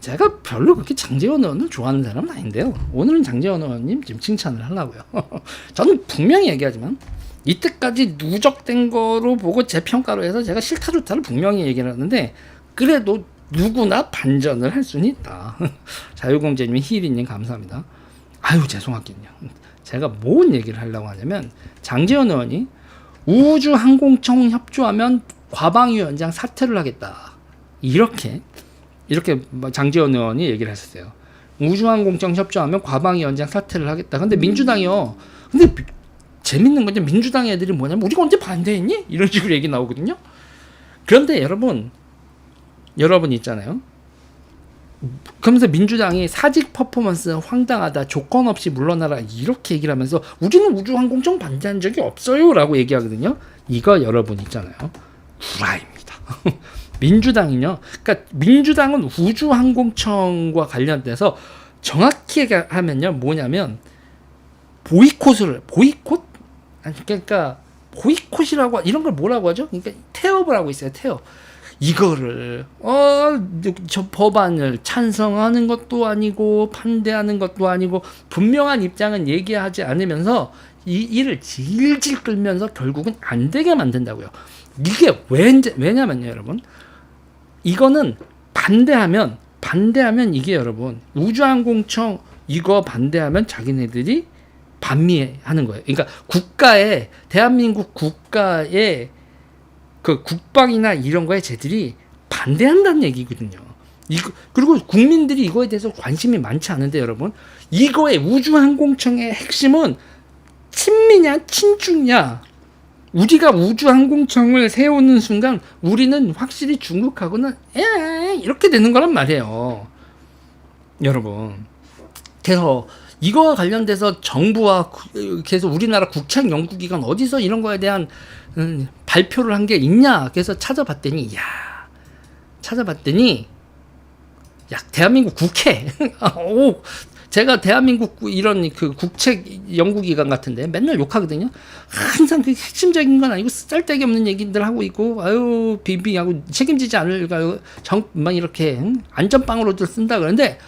제가 별로 그렇게 장제원 의원을 좋아하는 사람은 아닌데요. 오늘은 장제원 의원님 지금 칭찬을 하려고요. 저는 분명히 얘기하지만 이때까지 누적된 거로 보고 제 평가로 해서 제가 싫다 좋다를 분명히 얘기를 하는데 그래도 누구나 반전을 할 수는 있다. 자유공제님, 희리님 감사합니다. 아유 죄송하긴요. 제가 뭔 얘기를 하려고 하냐면 장제원 의원이 우주항공청 협조하면 과방위원장 사퇴를 하겠다. 이렇게 장제원 의원이 얘기를 했었어요. 우주항공청 협조하면 과방위원장 사퇴를 하겠다. 근데 민주당이요. 근데 재밌는 건데 민주당 애들이 뭐냐면 우리가 언제 반대했니? 이런 식으로 얘기 나오거든요. 그런데 여러분 있잖아요. 그러면서 민주당이 사직 퍼포먼스 황당하다, 조건 없이 물러나라 이렇게 얘기를 하면서 우리는 우주항공청 반대한 적이 없어요 라고 얘기하거든요. 이거 여러분 있잖아요. 구라입니다. 민주당은요. 그러니까 민주당은 우주항공청과 관련돼서 정확히 하면요. 뭐냐면 그러니까 보이콧이라고 이런 걸 뭐라고 하죠? 그러니까 태업을 하고 있어요. 태업. 이거를 저 법안을 찬성하는 것도 아니고 반대하는 것도 아니고 분명한 입장은 얘기하지 않으면서 이 일을 질질 끌면서 결국은 안 되게 만든다고요. 이게 왜냐면요, 여러분. 이거는 반대하면 이게 여러분 우주항공청 이거 반대하면 자기네들이 반미하는 거예요. 그러니까 대한민국 국가의 그 국방이나 이런 거에 쟤들이 반대한다는 얘기거든요. 그리고 국민들이 이거에 대해서 관심이 많지 않은데 여러분 이거의 우주항공청의 핵심은 친미냐 친중이냐. 우리가 우주항공청을 세우는 순간 우리는 확실히 중국하고는 이렇게 되는 거란 말이에요. 여러분. 그래서 이거와 관련돼서 정부와 계속 우리나라 국책연구기관 어디서 이런 거에 대한 발표를 한 게 있냐. 그래서 찾아봤더니 대한민국 국회 제가 대한민국 이런 그 국책 연구기관 같은데 맨날 욕하거든요. 항상 그 핵심적인 건 아니고 쓸데기 없는 얘기들 하고 있고 아유 비비하고 책임지지 않을까요? 막 이렇게 안전빵으로도 쓴다 그러는데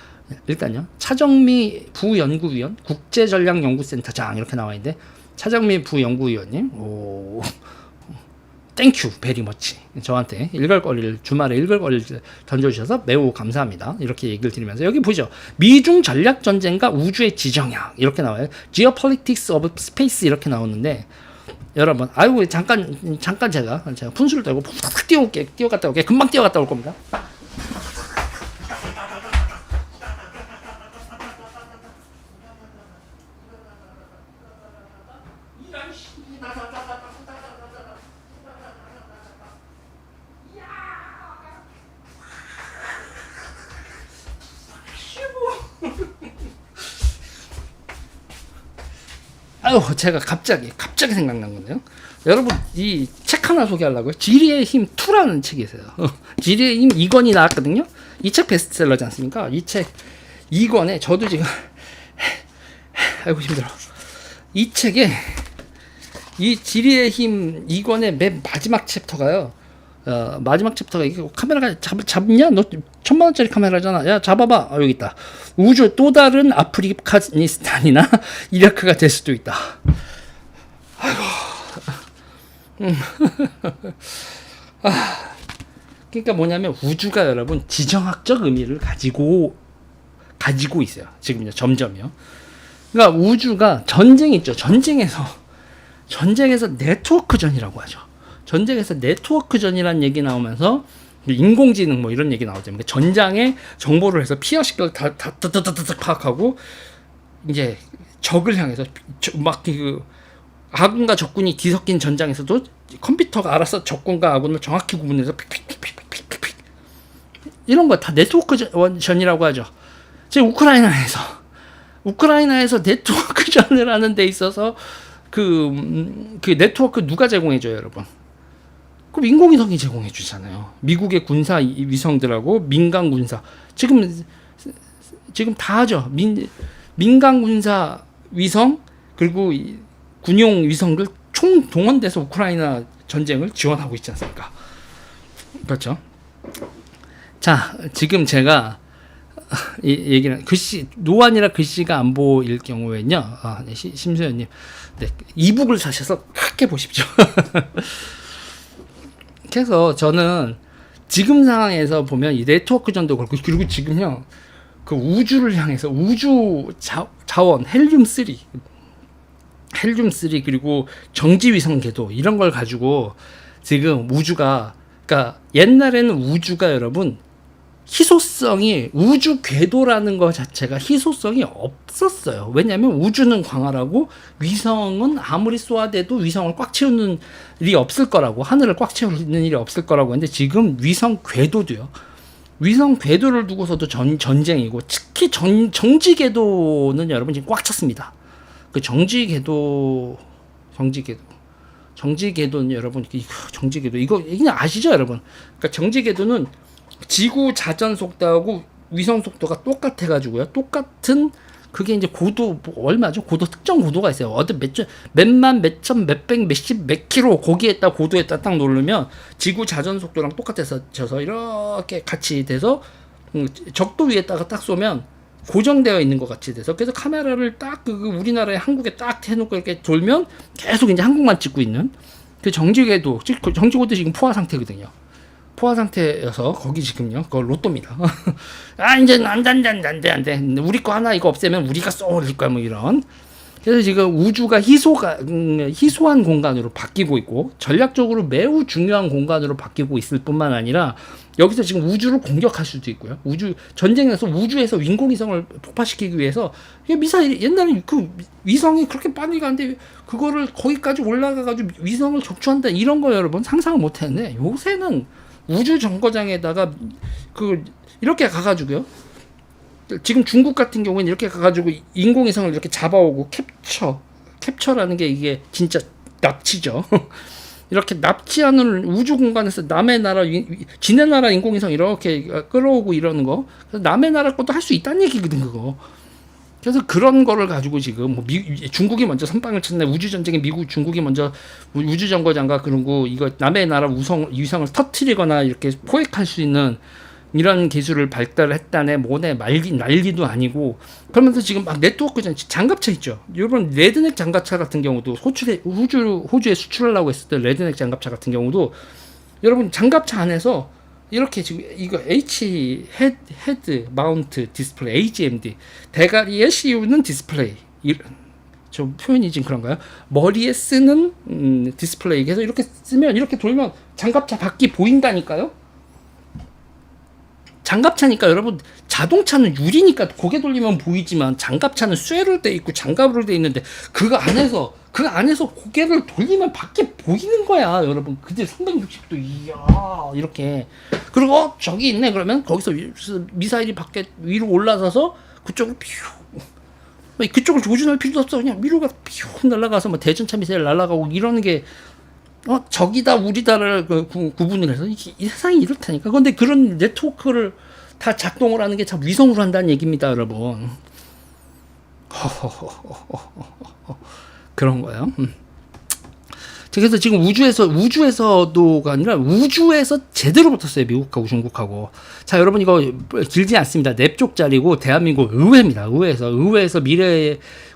일단요. 차정미 부연구위원 국제전략연구센터장 이렇게 나와 있는데 차정미 부연구위원님 땡큐 베리 머치 저한테 주말에 읽을 거리를 던져주셔서 매우 감사합니다. 이렇게 얘기를 드리면서 여기 보죠. 미중 전략전쟁과 우주의 지정학 이렇게 나와요. Geopolitics of Space 이렇게 나오는데 여러분 아이고 잠깐 제가 분수를 떨고 푹 뛰어갔다 올게. 금방 뛰어갔다 올 겁니다. 아유, 제가 갑자기 생각난 건데요. 여러분, 이 책 하나 소개하려고요. 지리의 힘 2라는 책이 있어요. 지리의 힘 2권이 나왔거든요. 이 책 베스트셀러지 않습니까? 이 책 2권에 저도 지금 아이고 힘들어. 이 책에 이 지리의 힘 2권의 맨 마지막 챕터가요. 마지막 챕터가 이게 카메라가 잡냐? 너 1000만원짜리 카메라잖아. 야 잡아봐. 여기 있다. 우주 또 다른 아프리카니스탄이나 이라크가 될 수도 있다. 아이고. 그러니까 뭐냐면 우주가 여러분 지정학적 의미를 가지고 있어요. 지금요 점점요. 그러니까 우주가 전쟁 있죠. 전쟁에서 네트워크전이라고 하죠. 전쟁에서 네트워크전이라는 얘기 나오면서 인공지능 뭐 이런 얘기 나오죠. 전장에 정보를 해서 피어식을 다 파악하고 이제 적을 향해서 막 그 아군과 적군이 뒤섞인 전장에서도 컴퓨터가 알아서 적군과 아군을 정확히 구분해서 픽픽픽픽픽픽 이런 거 다 네트워크전이라고 하죠. 지금 우크라이나에서 네트워크전을 하는 데 있어서 그 네트워크 누가 제공해줘요, 여러분? 그럼 인공위성이 제공해 주잖아요. 미국의 군사 위성들하고 민간 군사 지금 다 하죠. 민간 군사 위성 그리고 군용 위성들 총 동원돼서 우크라이나 전쟁을 지원하고 있지 않습니까? 그렇죠. 자, 지금 제가 얘기는 글씨 노안이라 글씨가 안 보일 경우에는요. 네, 심수연님, 네, 이북을 사셔서 크게 보십시오. 그래서 저는 지금 상황에서 보면 이 네트워크 전도 그렇고, 그리고 지금요 그 우주를 향해서 우주 자원 헬륨 3 그리고 정지위성 궤도 이런 걸 가지고 지금 우주가, 그러니까 옛날에는 우주가 여러분 희소성이, 우주 궤도라는 것 자체가 희소성이 없었어요. 왜냐하면 우주는 광활하고 위성은 아무리 쏘아대도 위성을 꽉 채우는 일이 없을 거라고, 하늘을 꽉 채우는 일이 없을 거라고 했는데, 지금 위성 궤도도요, 위성 궤도를 두고서도 전쟁이고, 특히 정지 궤도는 여러분 지금 꽉 찼습니다. 그 정지 궤도는 여러분, 정지 궤도 이거 그냥 아시죠 여러분? 그러니까 정지 궤도는 지구 자전 속도하고 위성 속도가 똑같아가지고요. 똑같은, 그게 이제 고도 얼마죠? 고도 특정 고도가 있어요. 어떤 몇만, 몇천, 몇백, 몇십, 몇 킬로 거기에다 고도에다 딱 누르면 지구 자전 속도랑 똑같아서 이렇게 같이 돼서 적도 위에다가 딱 쏘면 고정되어 있는 것 같이 돼서, 그래서 카메라를 딱 우리나라의 한국에 딱 해놓고 이렇게 돌면 계속 이제 한국만 찍고 있는 그 정지궤도 지금 포화 상태거든요. 포화 상태여서 거기 지금요, 그거 로또입니다. 아, 이제 안 돼. 우리 거 하나 이거 없애면 우리가 쏘올 거야, 뭐 이런. 그래서 지금 우주가 희소한 공간으로 바뀌고 있고, 전략적으로 매우 중요한 공간으로 바뀌고 있을 뿐만 아니라, 여기서 지금 우주를 공격할 수도 있고요. 전쟁에서 우주에서 인공위성을 폭파시키기 위해서, 미사일, 옛날에 그 위성이 그렇게 빨리 가는데 그거를 거기까지 올라가가지고 위성을 격추한다, 이런 거 여러분 상상을 못 했는데, 요새는 우주 정거장에다가 이렇게 가가지고요. 지금 중국 같은 경우에는 이렇게 가가지고 인공위성을 이렇게 잡아오고 캡처라는 게 이게 진짜 납치죠. 이렇게 납치하는 우주 공간에서 남의 나라, 지네 나라 인공위성 이렇게 끌어오고 이러는 거, 그래서 남의 나라 것도 할 수 있다는 얘기거든 그거. 그래서 그런 거를 가지고 지금 중국이 먼저 선빵을 쳤네. 우주 전쟁에 중국이 먼저 우주 정거장과 그리고 이거 남의 나라 위성을 터뜨리거나 이렇게 포획할 수 있는 이런 기술을 발달했다네. 뭐네 말기도 아니고. 그러면서 지금 막 네트워크 장갑차 있죠. 여러분 레드넥 장갑차 같은 경우도 호주에 수출하려고 했을 때 레드넥 장갑차 같은 경우도 여러분 장갑차 안에서 이렇게 지금 이거 헤드 마운트 디스플레이 HMD, 대가리에 씌우는 디스플레이, 저 표현이 지금 그런가요? 머리에 쓰는 디스플레이. 그래서 이렇게 쓰면, 이렇게 돌면 장갑차 밖이 보인다니까요. 장갑차니까 여러분, 자동차는 유리니까 고개 돌리면 보이지만 장갑차는 쇠로 돼 있고 장갑으로 돼 있는데 그 안에서 고개를 돌리면 밖에 보이는 거야 여러분. 그때 360도 이야 이렇게. 그리고 저기 있네 그러면 거기서 미사일이 밖에 위로 올라서서 그쪽으로 그쪽을 조준할 필요도 없어. 그냥 위로가 퓨 날아가서 뭐 대전차 미사일 날아가고 이러는 게 저기다 우리다를 구분을 해서 이 세상이 이렇다니까. 근데 그런 네트워크를 다 작동을 하는 게 참 위성으로 한다는 얘기입니다, 여러분. 그런 거예요. 그래서 지금 우주에서도가 아니라 우주에서 제대로 붙었어요, 미국하고 중국하고. 자, 여러분 이거 길지 않습니다. 4쪽짜리고 대한민국 의회에서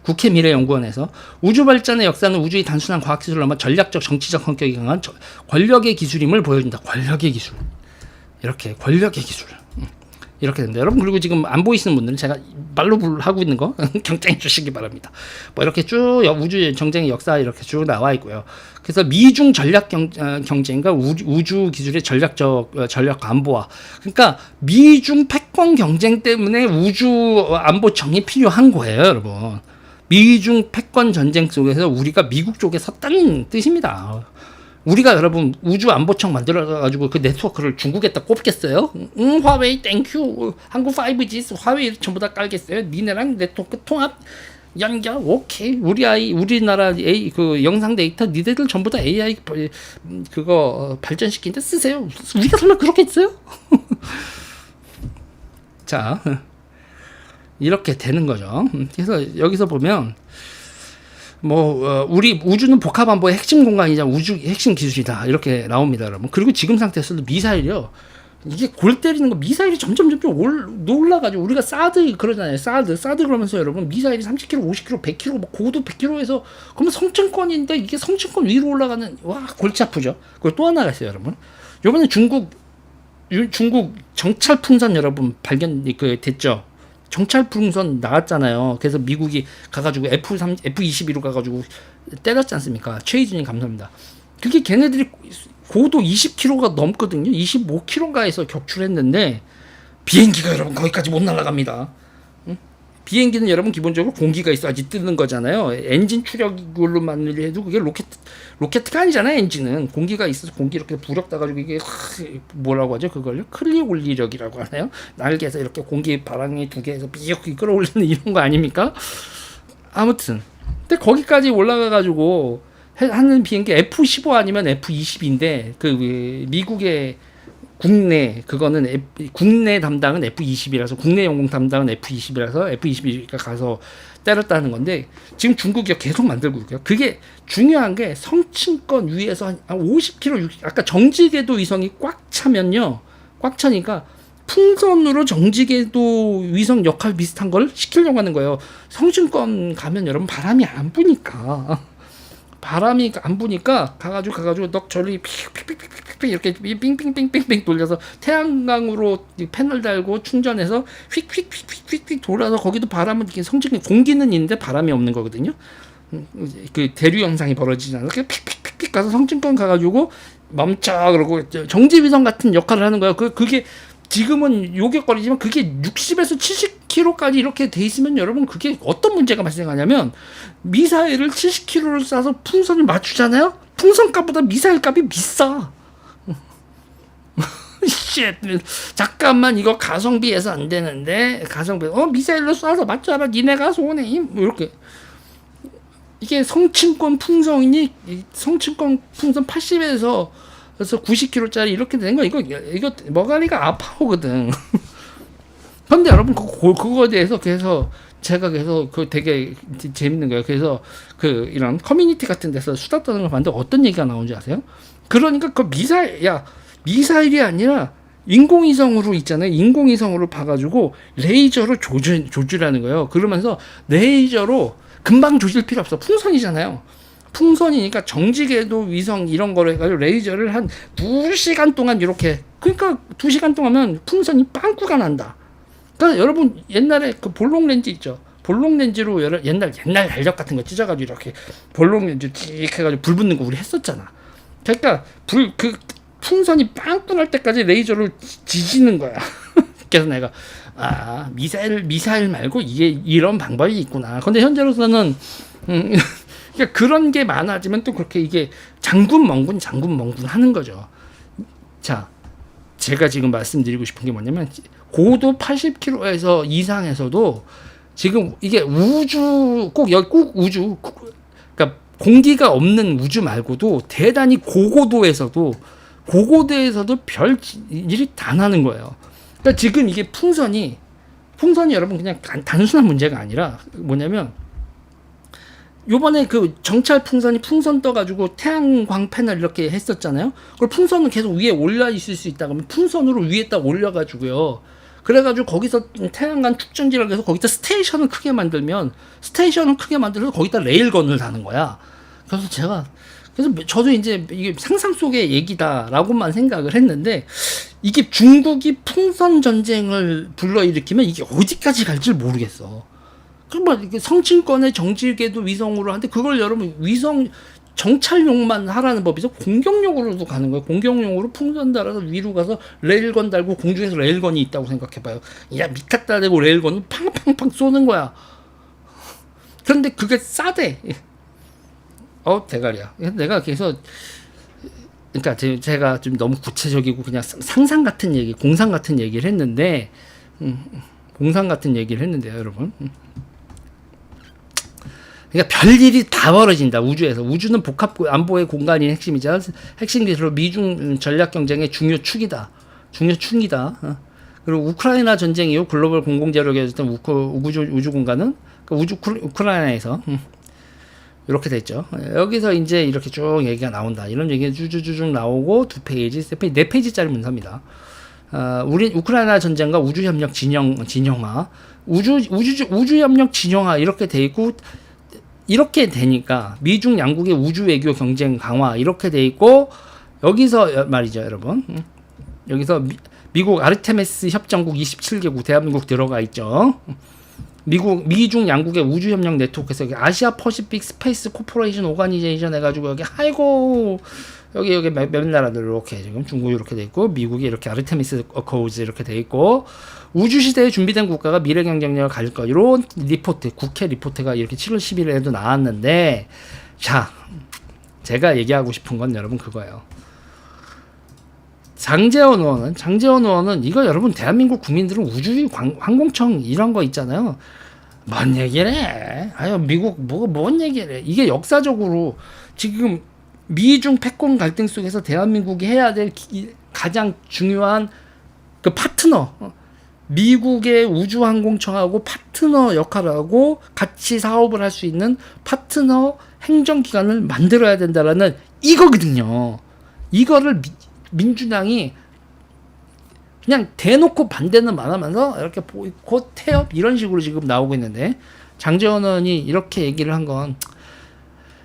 국회 미래연구원에서 우주 발전의 역사는 우주의 단순한 과학기술을 넘어 전략적 정치적 성격이 강한 권력의 기술임을 보여준다. 권력의 기술. 이렇게 된다. 여러분, 그리고 지금 안 보이시는 분들은 제가 말로 하고 있는 거 경쟁해 주시기 바랍니다. 뭐 이렇게 쭉 우주 정쟁의 역사 이렇게 쭉 나와 있고요. 그래서 미중 전략 경쟁과 우주 기술의 전략 안보화. 그러니까 미중 패권 경쟁 때문에 우주 안보청이 필요한 거예요, 여러분. 미중 패권 전쟁 속에서 우리가 미국 쪽에 섰다는 뜻입니다. 우리가 여러분 우주 안보청 만들어가지고 그 네트워크를 중국에다 꼽겠어요? 화웨이 땡큐. 한국 5G 화웨이 전부 다 깔겠어요? 니네랑 네트워크 통합 연결 오케이. 우리나라 그 영상 데이터 니네들 전부 다 AI 그거 발전시키는데 쓰세요. 우리가 설마 그렇게 했어요? 자, 이렇게 되는 거죠. 그래서 여기서 보면 우리 우주는 복합안보의 핵심 공간이자 우주 핵심 기술이다 이렇게 나옵니다, 여러분. 그리고 지금 상태에서도 미사일이요, 이게 골 때리는 거 미사일이 점점 올라가지고 우리가 사드 그러잖아요. 사드 그러면서 여러분 미사일이 30km, 50km, 100km 뭐 고도 100km에서 그러면 성층권인데 이게 성층권 위로 올라가는 와 골치 아프죠. 그리고 또 하나가 있어요, 여러분. 요번에 중국 정찰 풍선 여러분 됐죠. 정찰 풍선 나왔잖아요. 그래서 미국이 가가지고 F-22로 가가지고 때렸지 않습니까? 최희준님 감사합니다. 그게 걔네들이 고도 20km가 넘거든요. 25km가에서 격출했는데 비행기가 여러분 거기까지 못 날아갑니다. 응? 비행기는 여러분 기본적으로 공기가 있어야지 뜨는 거잖아요. 엔진 추력으로만 해도 그게 로켓가 아니잖아요. 엔진은 공기가 있어서 공기 이렇게 부력 따가지고 이게 뭐라고 하죠? 그걸요? 클리어 올리력이라고 하나요? 날개에서 이렇게 공기 바람이 두 개에서 삐욕 끌어올리는 이런 거 아닙니까? 아무튼 근데 거기까지 올라가가지고 하는 비행기 F-15 아니면 F-20인데 그 미국의 국내 담당은 F-20이라서 국내 영공 담당은 F-20이라서 F-22가 가서 때렸다는 건데 지금 중국이 계속 만들고 있고요. 그게 중요한 게 성층권 위에서 한 50km, 아까 정지궤도 위성이 꽉 차니까 풍선으로 정지궤도 위성 역할 비슷한 걸 시키려고 하는 거예요. 성층권 가면 여러분 바람이 안 부니까 가가지고 넉저리 픽픽픽픽픽 이렇게 빙빙빙빙빙 돌려서 태양광으로 패널 달고 충전해서 휙휙휙휙휙 돌아서 거기도 바람은 이렇게 성층 공기는 있는데 바람이 없는 거거든요. 그 대류 현상이 벌어지잖아요. 이렇게 픽픽픽픽 가서 성층권 가가지고 멈춰 그러고 정지 위성 같은 역할을 하는 거예요. 그게 지금은 요격거리지만 그게 60에서 70km까지 이렇게 돼 있으면 여러분 그게 어떤 문제가 발생하냐면 미사일을 70km를 쏴서 풍선을 맞추잖아요. 풍선 값보다 미사일 값이 비싸. 잠깐만 이거 가성비에서 안 되는데 미사일로 쏴서 맞춰라 니네가 손해 이렇게 이게 성층권 풍선 80에서 그래서 90kg짜리 이렇게 되는 거 이거 머가리가 아파오거든. 근데 여러분 그거에 대해서 그래서 제가 계속 그 되게 재밌는 거예요. 그래서 그 이런 커뮤니티 같은 데서 수다 떠는 걸 봤는데 어떤 얘기가 나오는지 아세요? 그러니까 그 미사일이 아니라 인공위성으로 있잖아요. 인공위성으로 봐가지고 레이저로 조준하는 거예요. 그러면서 레이저로 금방 조질 필요 없어. 풍선이잖아요. 풍선이니까 정지궤도 위성 이런 거를 해가지고 레이저를 한 2시간 동안 이렇게 그러니까 2시간 동안은 풍선이 빵꾸가 난다. 그러니까 여러분 옛날에 그 볼록 렌즈 있죠. 볼록 렌즈로 옛날 달력 같은 거 찢어가지고 이렇게 볼록 렌즈 찍 해가지고 불 붙는 거 우리 했었잖아. 그러니까 그 풍선이 빵꾸 날 때까지 레이저를 지지는 거야. 그래서 내가 미사일 말고 이게 이런 방법이 있구나. 근데 현재로서는 그러니까 그런 게 많아지면 또 그렇게 이게 장군멍군 하는 거죠. 자, 제가 지금 말씀드리고 싶은 게 뭐냐면 고도 80km에서 이상에서도 지금 이게 우주 그러니까 공기가 없는 우주 말고도 대단히 고고도에서도 별 일이 다 나는 거예요. 그러니까 지금 이게 풍선이 여러분 그냥 단순한 문제가 아니라 뭐냐면 요번에 그 정찰 풍선 떠가지고 태양광 패널 이렇게 했었잖아요. 그걸 풍선은 계속 위에 올라 있을 수 있다 그러면 풍선으로 위에다 올려가지고요. 그래가지고 거기서 태양광 축전지를 해서 거기다 스테이션을 크게 만들어서 거기다 레일건을 다는 거야. 그래서 저도 이제 이게 상상 속의 얘기다라고만 생각을 했는데 이게 중국이 풍선 전쟁을 불러일으키면 이게 어디까지 갈지 모르겠어. 그럼 성층권의 정지궤도 위성으로 하는데 그걸 여러분 위성 정찰용만 하라는 법이죠. 공격용으로도 가는 거예요. 공격용으로 풍선 달아서 위로 가서 레일건 달고 공중에서 레일건이 있다고 생각해봐요. 야 미쳤다 대고 레일건을 팡팡팡 쏘는 거야. 그런데 그게 싸대. 대가리야. 내가 그래서 그러니까 제가 좀 너무 구체적이고 그냥 상상 같은 얘기, 공상 같은 얘기를 했는데 여러분. 그러니까 별일이 다 벌어진다. 우주에서. 우주는 복합 안보의 공간이 핵심이자 핵심 기술로 미중 전략 경쟁의 중요 축이다. 그리고 우크라이나 전쟁 이후 글로벌 공공재로 이어졌던 우주 공간은 우크라이나에서 이렇게 됐죠. 여기서 이제 이렇게 쭉 얘기가 나온다. 이런 얘기가 쭈쭈쭈쭉 나오고 2페이지, 3페이지, 4페이지짜리 문서입니다. 우리 우크라이나 전쟁과 우주 협력 진영화, 우주 협력 진영화 이렇게 돼 있고 이렇게 되니까 미중 양국의 우주 외교 경쟁 강화 이렇게 돼 있고 여기서 말이죠, 여러분. 여기서 미국 아르테미스 협정국 27개국 대한민국 들어가 있죠. 미중 양국의 우주 협력 네트워크에서 아시아 퍼시픽 스페이스 코퍼레이션 오가니제이션 해가지고 여기 아이고 여기 몇 나라들 이렇게 지금 중국 이렇게 돼 있고 미국이 이렇게 아르테미스 어코즈 이렇게 돼 있고 우주 시대에 준비된 국가가 미래 경쟁력을 가질 거 이런 리포트 국회 리포트가 이렇게 7월 10일에도 나왔는데 자 제가 얘기하고 싶은 건 여러분 그거예요. 장제원 의원은 이거 여러분 대한민국 국민들은 우주 항공청 이런 거 있잖아요. 뭔 얘기를 해? 아유 미국 뭔 얘기를 해? 이게 역사적으로 지금 미중 패권 갈등 속에서 대한민국이 해야 될 가장 중요한 그 파트너 미국의 우주항공청하고 파트너 역할을 하고 같이 사업을 할 수 있는 파트너 행정기관을 만들어야 된다라는 이거거든요. 이거를 민주당이 그냥 대놓고 반대는 안 하면서 이렇게 곧 태업 이런 식으로 지금 나오고 있는데 장제원 의원이 이렇게 얘기를 한 건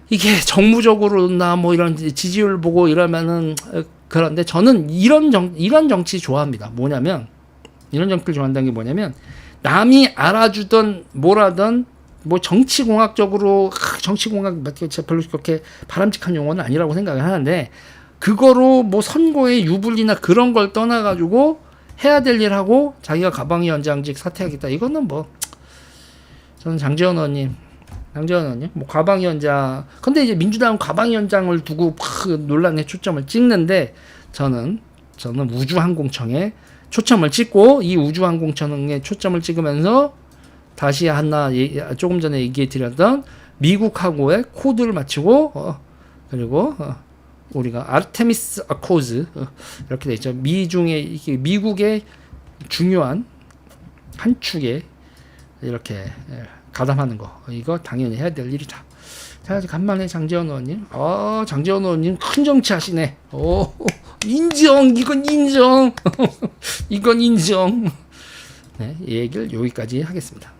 이게 정무적으로나 뭐 이런 지지율 보고 이러면은 그런데 저는 이런 정치 좋아합니다. 뭐냐면 이런 정치를 좋아한다는 게 뭐냐면 남이 알아주던 뭐라던 뭐 정치공학적으로 정치공학 별로 그렇게 바람직한 용어는 아니라고 생각을 하는데 그거로 뭐 선거의 유불리나 그런 걸 떠나가지고 해야 될 일하고 자기가 가방위원장직 사퇴하겠다. 이거는 뭐 저는 장제원 의원님 뭐 가방위원장 근데 이제 민주당은 가방위원장을 두고 논란에 초점을 찍는데 저는 우주항공청에 초점을 찍고 이 우주항공청에 초점을 찍으면서 다시 하나 조금 전에 얘기해 드렸던 미국하고의 코드를 맞추고 그리고 우리가 아르테미스 아코즈 이렇게 돼 있죠. 미국의 중요한 한 축에 이렇게 가담하는 거 이거 당연히 해야 될 일이다. 자, 간만에 장제원 의원님, 장제원 의원님 큰 정치 하시네. 인정, 이건 인정, 이건 인정. 네, 이 얘기를 여기까지 하겠습니다.